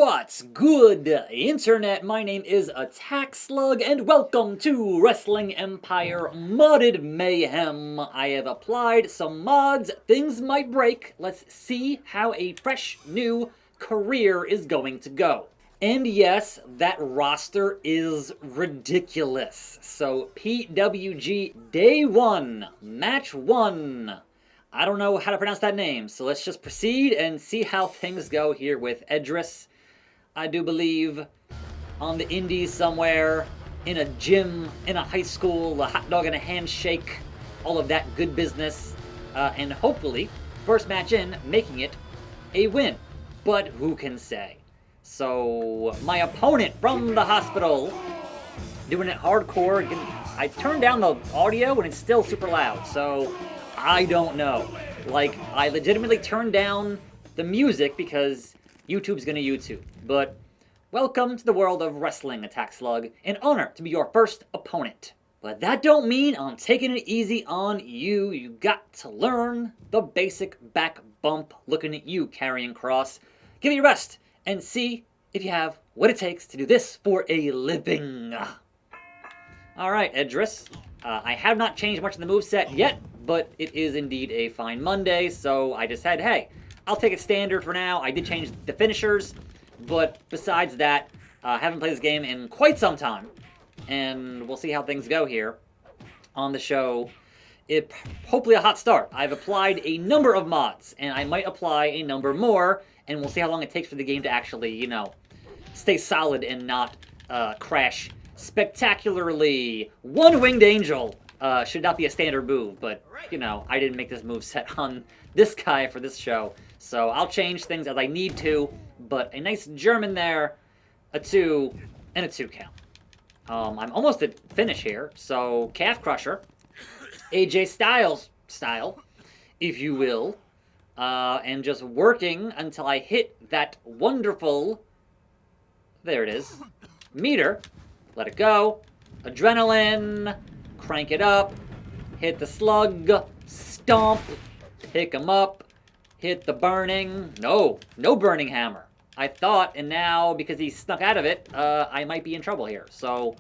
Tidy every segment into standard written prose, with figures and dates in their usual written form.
What's good, Internet? My name is attackslug, and welcome to Wrestling Empire Modded Mayhem. I have applied some mods. Things might break. Let's see how a fresh, new career is going to go. And yes, that roster is ridiculous. So, PWG Day 1, Match 1. I don't know how to pronounce that name, so let's just proceed and see how things go here with Edris. I do believe on the indies somewhere, in a gym, in a high school, a hot dog and a handshake, all of that good business, and hopefully, first match in, making it a win. But who can say? So, my opponent from the hospital, doing it hardcore. I turned down the audio and it's still super loud, so I don't know. Like, I legitimately turned down the music because YouTube's gonna YouTube. But welcome to the world of wrestling, attackslug. An honor to be your first opponent. But that don't mean I'm taking it easy on you. You got to learn the basic back bump. Looking at you carrying cross. Give it a rest and see if you have what it takes to do this for a living. Alright, Edris. I have not changed much of the moveset yet, but it is indeed a fine Monday, so I just said, hey, I'll take it standard for now. I did change the finishers, but besides that, I haven't played this game in quite some time, and we'll see how things go here on the show. Hopefully a hot start. I've applied a number of mods, and I might apply a number more, and we'll see how long it takes for the game to actually, you know, stay solid and not crash spectacularly. One-winged angel should not be a standard move, but, you know, I didn't make this move set on this guy for this show, so I'll change things as I need to, but a nice German there, a 2, and a 2 count. I'm almost at finish here, so calf crusher, AJ Styles style, if you will, and just working until I hit that wonderful, there it is, meter. Let it go. Adrenaline. Crank it up. Hit the slug. Stomp. Pick him up. Hit the burning. No burning hammer. I thought, and now, because he snuck out of it, I might be in trouble here. So,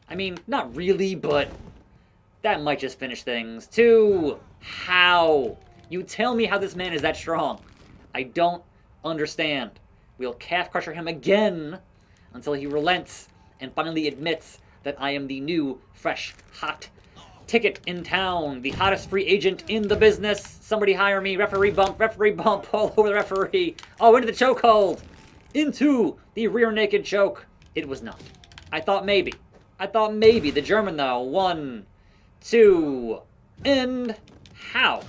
I mean, not really, but that might just finish things. 2. How? You tell me how this man is that strong. I don't understand. We'll calf crusher him again until he relents and finally admits that I am the new, fresh, hot ticket in town, the hottest free agent in the business. Somebody hire me, referee bump, all over the referee. Oh, into the chokehold, into the rear naked choke. It was not. I thought maybe. The German though, 1, 2, and how?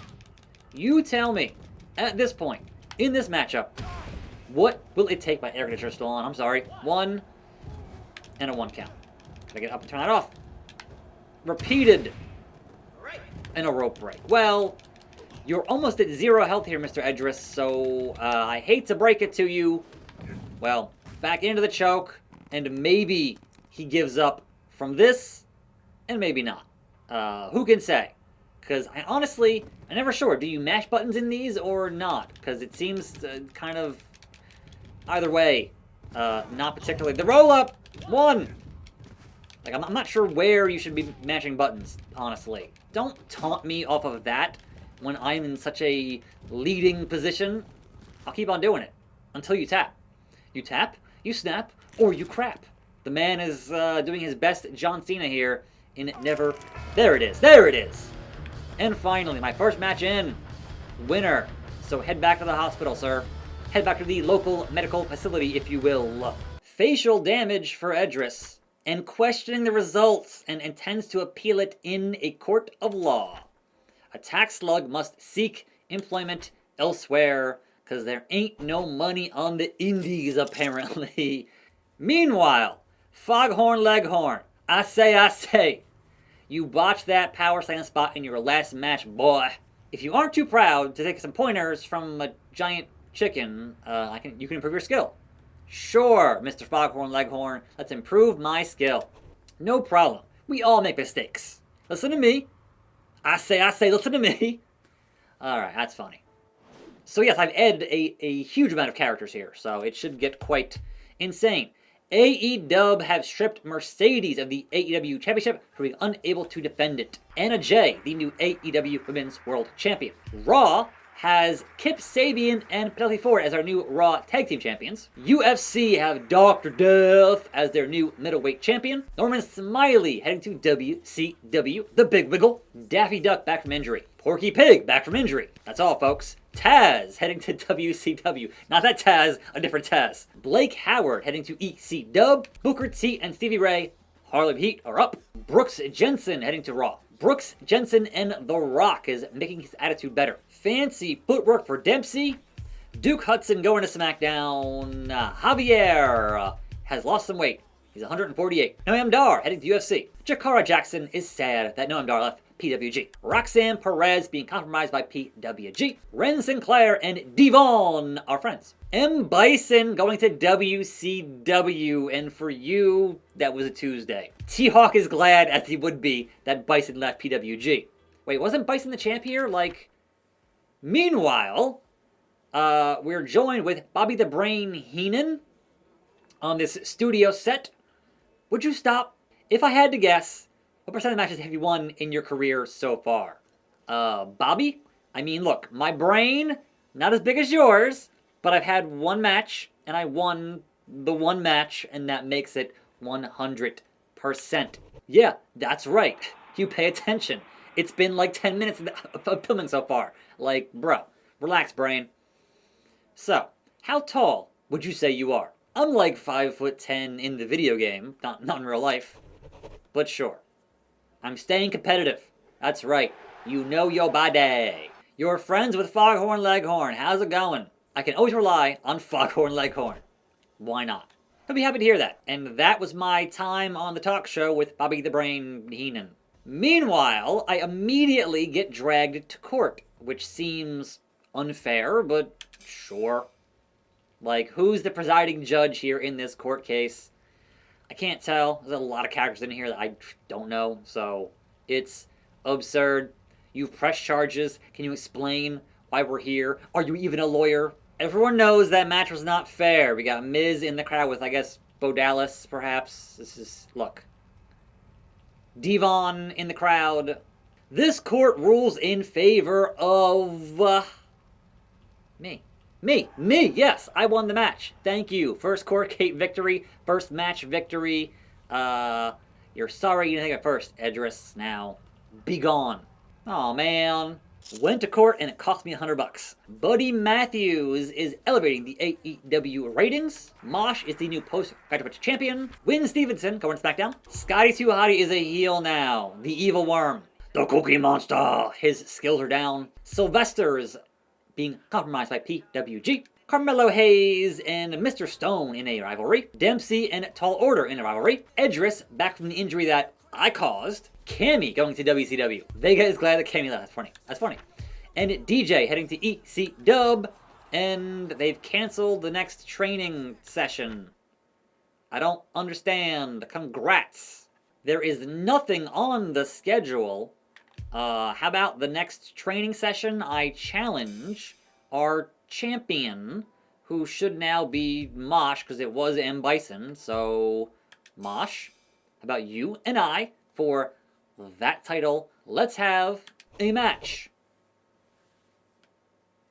You tell me, at this point, in this matchup, what will it take? My air conditioner still on, I'm sorry. 1, and a 1 count. Gotta get up and turn that off. Repeated. And a rope break. Well, you're almost at 0 health here, Mr. Edris, so I hate to break it to you. Well, back into the choke, and maybe he gives up from this, and maybe not. Who can say? Because I'm never sure. Do you mash buttons in these or not? Because it seems kind of either way. Not particularly. The roll-up! 1! Like, I'm not sure where you should be mashing buttons, honestly. Don't taunt me off of that when I'm in such a leading position. I'll keep on doing it until you tap. You tap, you snap, or you crap. The man is doing his best John Cena here in never... There it is! And finally, my first match in. Winner. So head back to the hospital, sir. Head back to the local medical facility, if you will. Facial damage for Edris, and questioning the results, and intends to appeal it in a court of law. Attackslug must seek employment elsewhere, because there ain't no money on the indies, apparently. Meanwhile, Foghorn Leghorn, I say, you botched that power slam spot in your last match, boy. If you aren't too proud to take some pointers from a giant chicken, you can improve your skill. Sure, Mr. Foghorn Leghorn, let's improve my skill. No problem. We all make mistakes. Listen to me. I say, listen to me. Alright, that's funny. So yes, I've added a huge amount of characters here, so it should get quite Insane. AEW have stripped Mercedes of the AEW Championship for being unable to defend it. Anna Jay, the new AEW Women's World Champion. Raw has Kip Sabian and Penelope Ford as our new Raw Tag Team Champions. UFC have Dr. Death as their new middleweight champion. Norman Smiley heading to WCW. The Big Wiggle. Daffy Duck back from injury. Porky Pig back from injury. That's all, folks. Taz heading to WCW. Not that Taz, a different Taz. Blake Howard heading to EC Booker T and Stevie Ray, Harlem Heat are up. Brooks Jensen heading to Raw. Brooks Jensen and The Rock is making his attitude better. Fancy footwork for Dempsey. Duke Hudson going to SmackDown. Javier has lost some weight. He's 148. Noam Dar heading to UFC. Jakara Jackson is sad that Noam Dar left PWG. Roxanne Perez being compromised by PWG. Ren Sinclair and Devon are friends. M. Bison going to WCW, and for you, that was a Tuesday. T-Hawk is glad, as he would be, that Bison left PWG. Wait, wasn't Bison the champ here? Meanwhile, we're joined with Bobby the Brain Heenan on this studio set. Would you stop? If I had to guess, what percent of matches have you won in your career so far? Bobby? I mean, look, my brain, not as big as yours, but I've had one match, and I won the one match, and that makes it 100%. Yeah, that's right. You pay attention. It's been like 10 minutes of filming so far. Bro, relax, brain. So, how tall would you say you are? I'm like 5'10" in the video game, not in real life. But sure. I'm staying competitive. That's right. You know your body. You're friends with Foghorn Leghorn. How's it going? I can always rely on Foghorn Leghorn. Why not? I'll be happy to hear that. And that was my time on the talk show with Bobby the Brain Heenan. Meanwhile, I immediately get dragged to court, which seems unfair, but sure. Who's the presiding judge here in this court case? I can't tell. There's a lot of characters in here that I don't know, so it's absurd. You've pressed charges. Can you explain why we're here? Are you even a lawyer? Everyone knows that match was not fair. We got Miz in the crowd with, I guess, Bo Dallas, perhaps. Look. Devon in the crowd. This court rules in favor of me. Me, yes, I won the match. Thank you. First court gate victory, first match victory. You're sorry you didn't think it first, Edris. Now, be gone. Aw, man. Went to court and it cost me $100. Buddy Matthews is elevating the AEW ratings. Mosh is the new post-graduate champion. Win Stevenson going to SmackDown. Scotty 2 Hotty is a heel now. The evil worm. The Cookie Monster. His skills are down. Sylvester's being compromised by PWG. Carmelo Hayes and Mr. Stone in a rivalry. Dempsey and Tall Order in a rivalry. Edris back from the injury that I caused. Cammy going to WCW. Vega is glad that Cammy left. That's funny. And DJ heading to EC Dub. And they've canceled the next training session. I don't understand. Congrats. There is nothing on the schedule. How about the next training session? I challenge our champion, who should now be Mosh, because it was M. Bison. So, Mosh, how about you and I for that title? Let's have a match.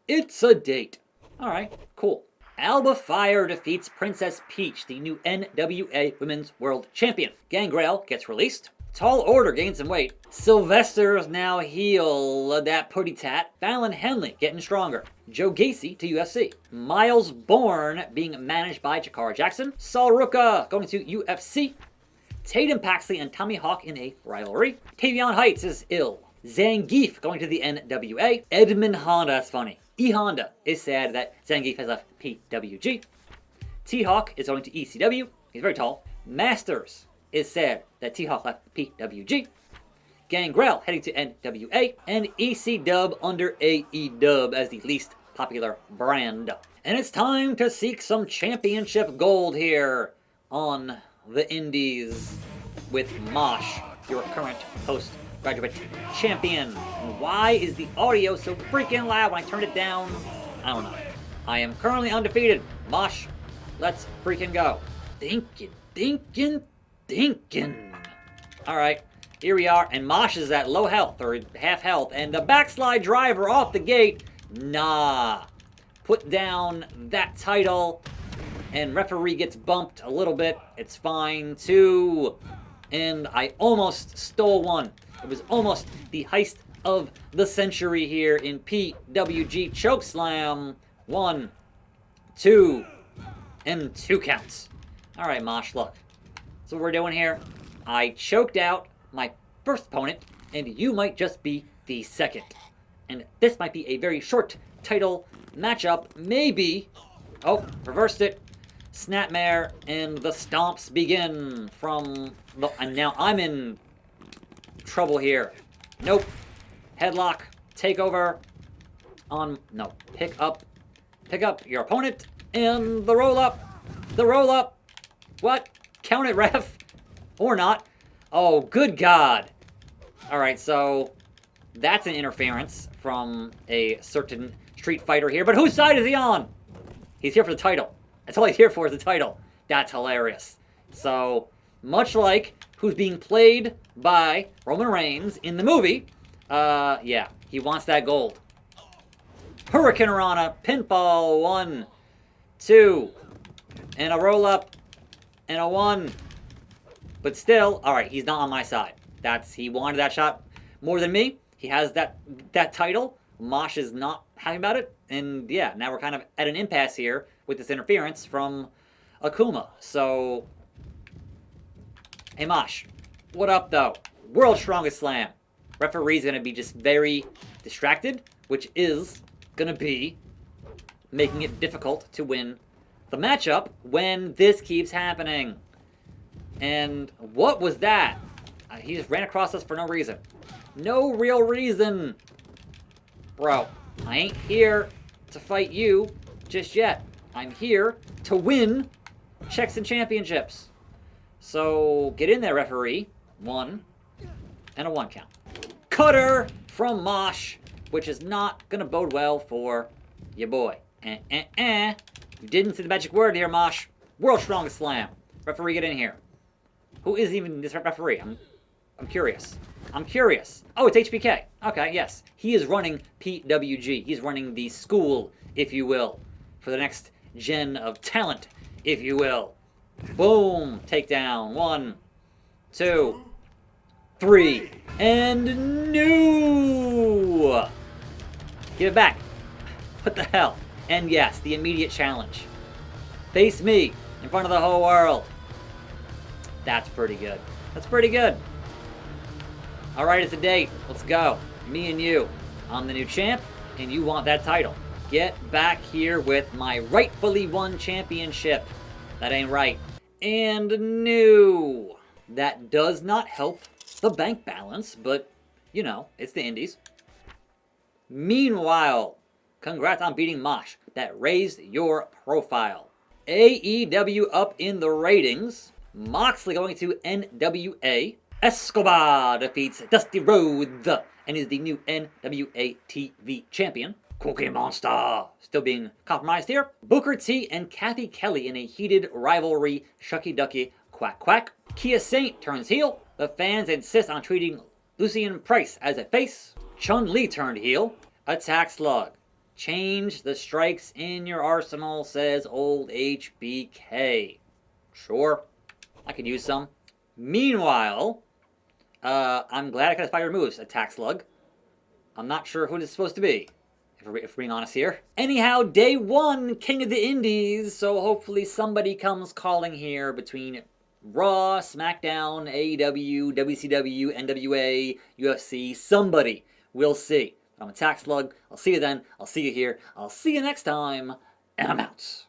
It's a date. Alright, cool. Alba Fire defeats Princess Peach, the new NWA Women's World Champion. Gangrel gets released. Tall Order gains some weight. Sylvester's now heel, that putty tat. Fallon Henley getting stronger. Joe Gacy to UFC. Miles Bourne being managed by Jakara Jackson. Saul Ruka going to UFC. Tatum Paxley and Tommy Hawk in a rivalry. Tavion Heights is ill. Zangief going to the NWA. Edmund Honda, that's funny. E. Honda is sad that Zangief has left PWG. T-Hawk is going to ECW. He's very tall. Masters is sad that T-Hawk left PWG. Gangrel heading to NWA. And EC Dub under AE Dub as the least popular brand. And it's time to seek some championship gold here on the Indies with Mosh, your current postgraduate champion. And why is the audio so freaking loud when I turned it down? I don't know. I am currently undefeated. Mosh, Let's freaking go. Thinkin', thinkin', thinkin'. Alright, here we are, and Mosh is at low health, or half health, and the backslide driver off the gate. Nah. Put down that title, and referee gets bumped a little bit. It's fine, too. And I almost stole one. It was almost the heist of the century here in PWG Chokeslam. 1, 2, and 2 counts. Alright, Mosh, look. That's what we're doing here. I choked out my first opponent, and you might just be the second. And this might be a very short title matchup. Maybe. Oh, reversed it. Snapmare, and the stomps begin from the... And now I'm in trouble here. Nope. Headlock. Takeover. On... No. Pick up your opponent. And the roll up. The roll up. What? Count it, ref. Or not. Oh, good God. Alright, so... That's an interference from a certain Street Fighter here. But whose side is he on? He's here for the title. That's all he's here for is the title. That's hilarious. So, much like who's being played by Roman Reigns in the movie, yeah, he wants that gold. Hurricane Rana, pinfall, 1, 2, and a roll up, and a 1. But still, alright, he's not on my side. He wanted that shot more than me. He has that title. Mosh is not happy about it. And yeah, now we're kind of at an impasse here with this interference from Akuma. So, hey Mosh, what up though? World's Strongest Slam. Referee's going to be just very distracted, which is going to be making it difficult to win the matchup when this keeps happening. And what was that? He just ran across us for no reason. No real reason. Bro, I ain't here to fight you just yet. I'm here to win checks and championships. So, get in there, referee. 1, and a 1 count. Cutter from Mosh, which is not going to bode well for your boy. You didn't say the magic word here, Mosh. World's Strongest Slam. Referee, get in here. Who is even this referee? I'm curious. I'm curious. Oh, it's HBK. Okay, yes. He is running PWG. He's running the school, if you will, for the next gen of talent, if you will. Boom. Takedown. 1, 2, 3. And new. Give it back. What the hell? And yes, the immediate challenge. Face me in front of the whole world. That's pretty good. That's pretty good. Alright, it's a date. Let's go. Me and you. I'm the new champ, and you want that title. Get back here with my rightfully won championship. That ain't right. And new. That does not help the bank balance, but, you know, it's the indies. Meanwhile, congrats on beating Mosh. That raised your profile. AEW up in the ratings. Moxley going to NWA. Escobar defeats Dusty Rhodes and is the new NWA TV champion. Cookie Monster still being compromised here. Booker T and Kathy Kelly in a heated rivalry. Shucky Ducky quack quack. Kia Saint turns heel. The fans insist on treating Lucian Price as a face. Chun-Li turned heel. Attackslug. Change the strikes in your arsenal, says old HBK. Sure, I could use some. Meanwhile, I'm glad I got his fire moves, Attackslug. I'm not sure who this is supposed to be, if we're being honest here. Anyhow, day 1, King of the Indies, so hopefully somebody comes calling here between Raw, SmackDown, AEW, WCW, NWA, UFC, somebody. We'll see. I'm Attackslug. I'll see you then. I'll see you here. I'll see you next time. And I'm out.